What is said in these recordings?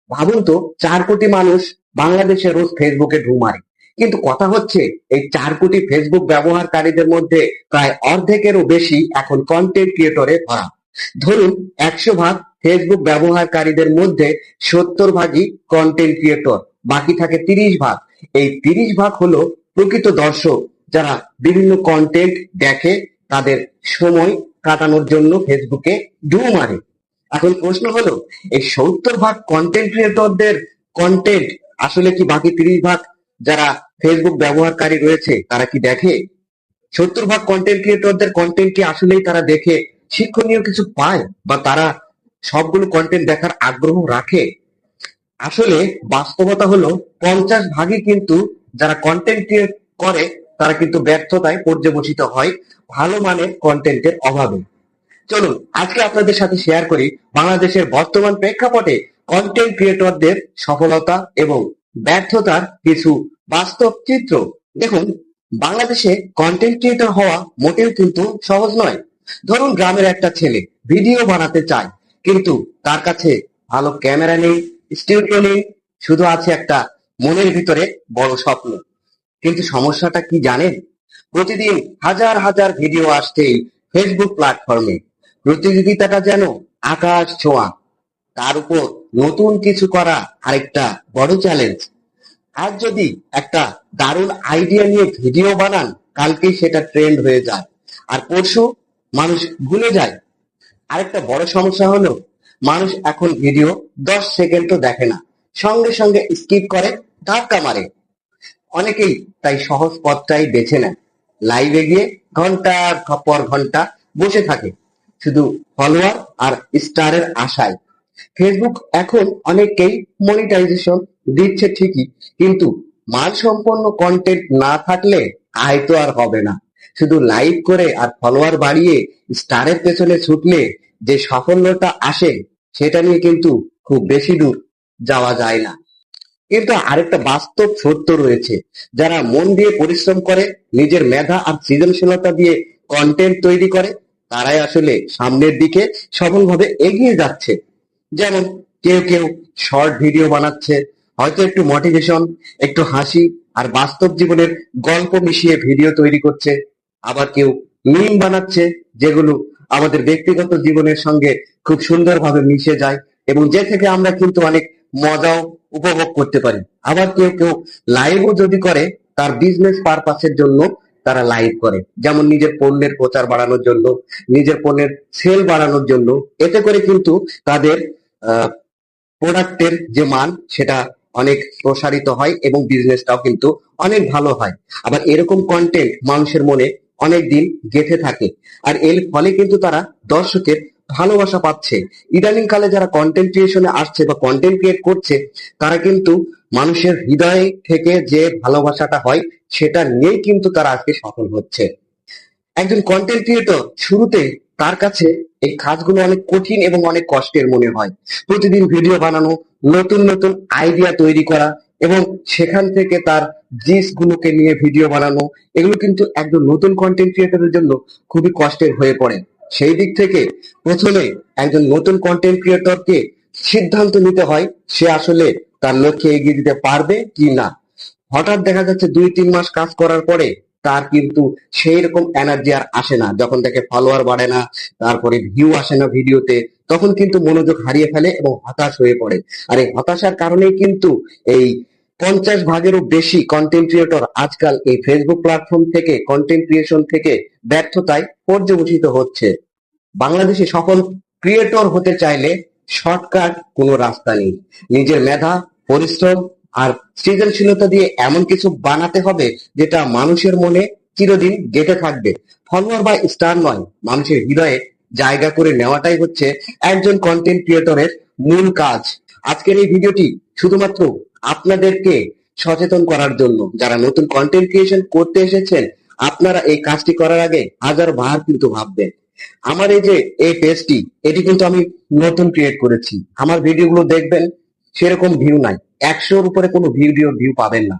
ভাবুন তো, 4 কোটি মানুষ বাংলাদেশে রোজ ফেসবুকে ঢুঁ মারে। কিন্তু কথা হচ্ছে, এই 4 কোটি ফেসবুক ব্যবহারকারীদের মধ্যে প্রায় অর্ধেকেরও বেশি এখন কন্টেন্ট ক্রিয়েটরে ভরা। ধরুন, 100 ভাগ ফেসবুক ব্যবহারকারীদের মধ্যে 70 ভাগই কন্টেন্ট ক্রিয়েটর, বাকি থাকে 30 ভাগ। এই 30 ভাগ হলো প্রকৃত দর্শক, যারা বিভিন্ন কন্টেন্ট দেখে, তাদের সময় কাটানোর জন্য ফেসবুকে ঢুঁ মারে। এখন প্রশ্ন হলো, এই 70 ভাগ কন্টেন্ট ক্রিয়েটরদের কন্টেন্ট আসলে কি বাকি 30 ভাগ যারা ফেসবুক ব্যবহারকারী রয়েছে তারা কি দেখে? 70 ভাগ কন্টেন্ট ক্রিয়েটরদের কন্টেন্ট কি আসলেই তারা দেখে শিক্ষণীয় কিছু পায়, বা তারা সবগুলো কন্টেন্ট দেখার আগ্রহ রাখে? আসলে বাস্তবতা হলো, 50 ভাগই কিন্তু যারা কন্টেন্ট ক্রিয়েট করে তারা কিন্তু ব্যর্থতায় পর্যবসিত হয় ভালো মানের কন্টেন্টের অভাবে। চলুন আজকে আপনাদের সাথে শেয়ার করি বাংলাদেশের বর্তমান প্রেক্ষাপটে কন্টেন্ট ক্রিয়েটরদের সফলতা এবং ব্যর্থতার কিছু বাস্তব চিত্র। দেখুন, বাংলাদেশে কন্টেন্ট ক্রিয়েটর হওয়া মোটেও কিন্তু সহজ নয়। ধরুন, গ্রামের একটা ছেলে ভিডিও বানাতে চায়, কিন্তু তার কাছে ভালো ক্যামেরা নেই, স্টুডিও নেই, শুধু আছে একটা মনের ভিতরে বড় স্বপ্ন। কিন্তু সমস্যাটা কি জানেন? প্রতিদিন হাজার হাজার ভিডিও আসছে এই ফেসবুক প্ল্যাটফর্মে। প্রতিযোগিতাটা যেন আকাশ ছোঁয়া। তার উপর নতুন কিছু করা আরেকটা বড় চ্যালেঞ্জ। আজ যদি একটা দারুণ আইডিয়া নিয়ে ভিডিও বানান, কালকেই সেটা ট্রেন্ড হয়ে যায়, আর পরশু মানুষ ভুলে যায়। আরেকটা বড় সমস্যা হলো, মানুষ এখন ভিডিও 10 সেকেন্ডও দেখে না, সঙ্গে সঙ্গে স্কিপ করে, ধাক্কা মারে। অনেকেই তাই সহজ পথটাই বেছে নেয়, লাইভে গিয়ে ঘন্টার পর ঘন্টা বসে থাকে, শুধু ফলোয়ার আর স্টারের আশায়। ফেসবুক এখন অনেককেই মনিটাইজেশন দিচ্ছে ঠিকই, কিন্তু মানসম্পন্ন কন্টেন্ট না থাকলে আয় তো আর হবে না। শুধু লাইভ করে আর ফলোয়ার বাড়িয়ে স্টারের পেছনে ছুটলে যে সাফল্যটা আসে, সেটা নিয়ে কিন্তু খুব বেশি দূর যাওয়া যায় না। কিন্তু আরেকটা বাস্তব সত্য রয়েছে, যারা মন দিয়ে পরিশ্রম করে, নিজের মেধা আর সৃজনশীলতা দিয়ে কন্টেন্ট তৈরি করে, তারাই আসলে সামনের দিকে সফলভাবে এগিয়ে যাচ্ছে। যেমন কেউ কেউ শর্ট ভিডিও বানাচ্ছে, হয়তো একটু মোটিভেশন, একটু হাসি আর বাস্তব জীবনের গল্প মিশিয়ে ভিডিও তৈরি করছে। আবার কেউ মিম বানাচ্ছে, যেগুলো আমাদের ব্যক্তিগত জীবনের সঙ্গে খুব সুন্দরভাবে মিশে যায়, এবং যে থেকে আমরা কিন্তু অনেক মজাও উপভোগ করতে পারি। আবার কেউ কেউ লাইভও যদি করে, তার বিজনেস পারপাসের জন্য তারা লাইভ করে, যেমন নিজের পণ্যের প্রচার বাড়ানোর জন্য, নিজের পণ্যের সেল বাড়ানোর জন্য। এতে করে কিন্তু তাদের প্রোডাক্টের যে মান, সেটা অনেক প্রসারিত হয় এবং বিজনেসটাও কিন্তু অনেক ভালো হয়। আবার এরকম কন্টেন্ট মানুষের মনে অনেক দিন গেঁথে থাকে, আর এর ফলে কিন্তু তারা দর্শকের ভালোবাসা পাচ্ছে। ইদানিং কালে যারা কন্টেন্ট ক্রিয়েশনে আসছে বা কন্টেন্ট ক্রিয়েট করছে, তারা কিন্তু মানুষের হৃদয় থেকে যে ভালোবাসাটা হয়, সেটা নিয়েই কিন্তু তারা আজকে সফল হচ্ছে। একজন কন্টেন্ট ক্রিয়েটর শুরুতে তার কাছে এই কাজগুলো অনেক কঠিন এবং অনেক কষ্টের মনে হয়। প্রতিদিন ভিডিও বানানো, নতুন নতুন আইডিয়া তৈরি করা, এবং সেখান থেকে তার জিস গুলোকে নিয়ে ভিডিও বানানো, এগুলো কিন্তু একজন নতুন কন্টেন্ট ক্রিয়েটরের জন্য খুবই কষ্টের হয়ে পড়ে। সেই দিক থেকে প্রথমে একজন নতুন কন্টেন্ট ক্রিয়েটরকে সিদ্ধান্ত নিতে হয়, সে আসলে তার লক্ষ্যে এগিয়ে দিতে পারবে কি না। হঠাৎ দেখা যাচ্ছে 2-3 মাস কাজ করার পরে তার কিন্তু সেই রকম এনার্জি আর আসে না, যখন দেখে ফলোয়ার বাড়ে না, তারপরে ভিউ আসে না ভিডিওতে, তখন কিন্তু মনোযোগ হারিয়ে ফেলে এবং হতাশ হয়ে পড়ে। আর এই হতাশার কারণেই কিন্তু এই 50 ভাগেরও বেশি কন্টেন্ট ক্রিয়েটর আজকাল এই ফেসবুক প্ল্যাটফর্ম থেকে, কন্টেন্ট ক্রিয়েশন থেকে ব্যর্থতায় পর্যবসিত হচ্ছে। বাংলাদেশে সফল ক্রিয়েটর হতে চাইলে শর্টকাট কোনো রাস্তা নেই। নিজের মেধা, পরিশ্রম আর সৃজনশীলতা দিয়ে এমন কিছু বানাতে হবে যেটা মানুষের মনে চিরদিন গেঁথে থাকবে। ফলোয়ার বা স্টার নয়, মানুষের হৃদয়ে জায়গা করে নেওয়াটাই হচ্ছে একজন কন্টেন্ট ক্রিয়েটরের মূল কাজ। আজকের এই ভিডিওটি শুধুমাত্র আপনাদেরকে সচেতন করার জন্য। যারা নতুন কন্টেন্ট ক্রিয়েশন করতে এসেছেন, আপনারা এই কাজটি করার আগে হাজার বার কিন্তু ভাববেন। আমার এই যে এই পেজটি, এটি কিন্তু আমি নতুন ক্রিয়েট করেছি। আমার ভিডিওগুলো দেখবেন, সেরকম ভিউ নাই, 100-র উপরে কোনো ভিউ পাবেন না।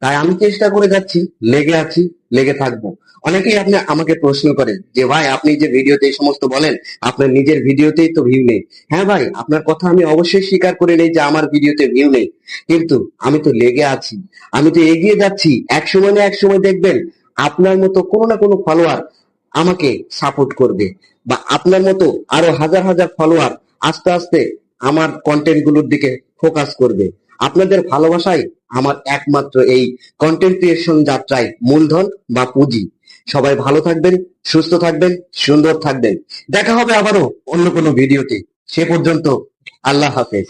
তাই আমি চেষ্টা করে যাচ্ছি, লেগে আছি, লেগে থাকবো। অনেকেই আপনি আমাকে প্রশ্ন করেন যে ভাই আপনি যে ভিডিওতে এই সমস্ত বলেন, আপনার নিজের ভিডিওতেই তো ভিউ নেই। হ্যাঁ ভাই, আপনার কথা আমি অবশ্যই স্বীকার করে নেই যে আমার ভিডিওতে ভিউ নেই, কিন্তু আমি তো লেগে আছি, আমি তো এগিয়ে যাচ্ছি। এক সময় না এক সময় দেখবেন আপনার মতো কোনো না কোনো ফলোয়ার আমাকে সাপোর্ট করবে, বা আপনার মতো আরো হাজার হাজার ফলোয়ার আস্তে আস্তে আমার কন্টেন্ট গুলোর দিকে ফোকাস করবে। আপনাদের ভালোবাসাই আমার একমাত্র এই কন্টেন্ট ক্রিয়েশন যাত্রায় মূলধন বা পুঁজি। সবাই ভালো থাকবেন, সুস্থ থাকবেন, সুন্দর থাকবেন। দেখা হবে আবারও অন্য কোনো ভিডিওতে। সে পর্যন্ত আল্লাহ হাফেজ।